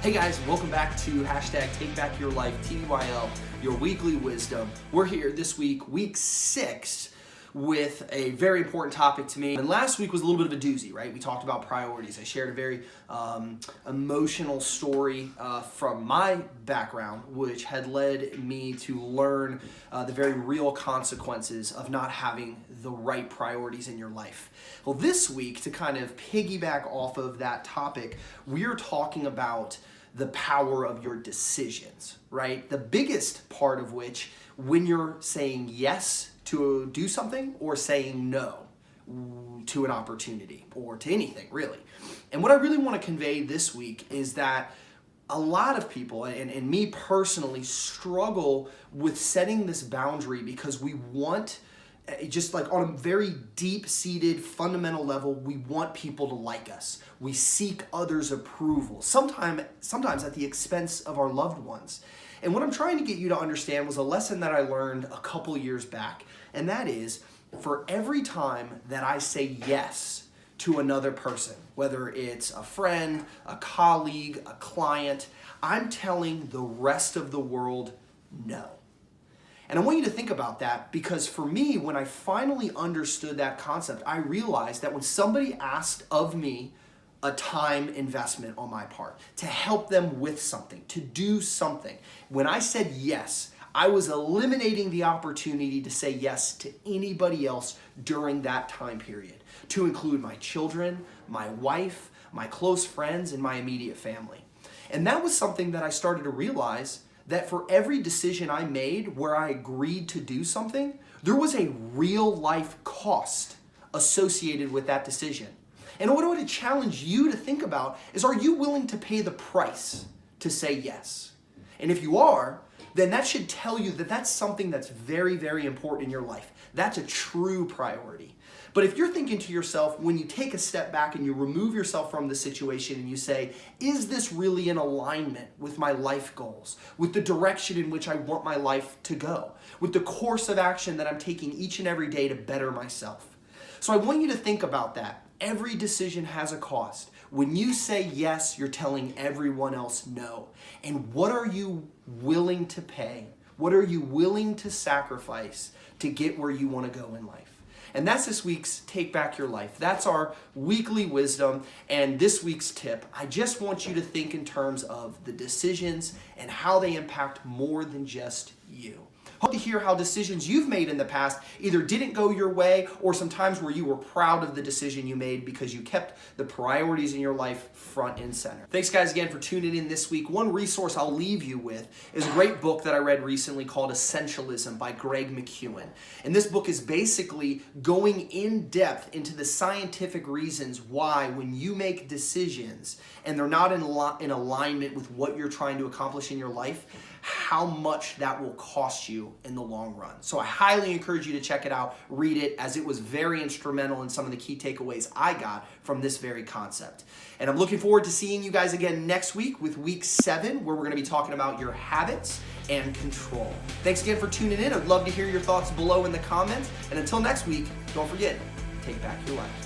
Hey guys, welcome back to hashtag Take Back Your Life, TBYL, your weekly wisdom. We're here this week, week 6, with a very important topic to me. And last week was a little bit of a doozy, right? We talked about priorities. I shared a very emotional story from my background, which had led me to learn the very real consequences of not having the right priorities in your life. Well, this week, to kind of piggyback off of that topic, we're talking about the power of your decisions, right? The biggest part of which, when you're saying yes to do something or saying no to an opportunity or to anything, really. And what I really want to convey this week is that a lot of people, and me personally, struggle with setting this boundary because we want, just like on a very deep-seated, fundamental level, we want people to like us. We seek others' approval, sometimes at the expense of our loved ones. And what I'm trying to get you to understand was a lesson that I learned a couple years back, and that is, for every time that I say yes to another person, whether it's a friend, a colleague, a client, I'm telling the rest of the world no. And I want you to think about that, because for me, when I finally understood that concept, I realized that when somebody asked of me a time investment on my part, to help them with something, to do something, when I said yes, I was eliminating the opportunity to say yes to anybody else during that time period, to include my children, my wife, my close friends, and my immediate family. And that was something that I started to realize, that for every decision I made where I agreed to do something, there was a real life cost associated with that decision. And what I want to challenge you to think about is, are you willing to pay the price to say yes? And if you are, then that should tell you that that's something that's very, very important in your life. That's a true priority. But if you're thinking to yourself, when you take a step back and you remove yourself from the situation and you say, is this really in alignment with my life goals, with the direction in which I want my life to go, with the course of action that I'm taking each and every day to better myself? So I want you to think about that. Every decision has a cost. When you say yes, you're telling everyone else no. And what are you willing to pay? What are you willing to sacrifice to get where you want to go in life? And that's this week's Take Back Your Life. That's our weekly wisdom and this week's tip. I just want you to think in terms of the decisions and how they impact more than just you. Hope to hear how decisions you've made in the past either didn't go your way, or sometimes where you were proud of the decision you made because you kept the priorities in your life front and center. Thanks guys again for tuning in this week. One resource I'll leave you with is a great book that I read recently called Essentialism by Greg McKeown. And this book is basically going in depth into the scientific reasons why, when you make decisions and they're not in alignment with what you're trying to accomplish in your life, how much that will cost you in the long run. So I highly encourage you to check it out, read it, as it was very instrumental in some of the key takeaways I got from this very concept. And I'm looking forward to seeing you guys again next week with week 7, where we're going to be talking about your habits and control. Thanks again for tuning in. I'd love to hear your thoughts below in the comments. And until next week, don't forget, take back your life.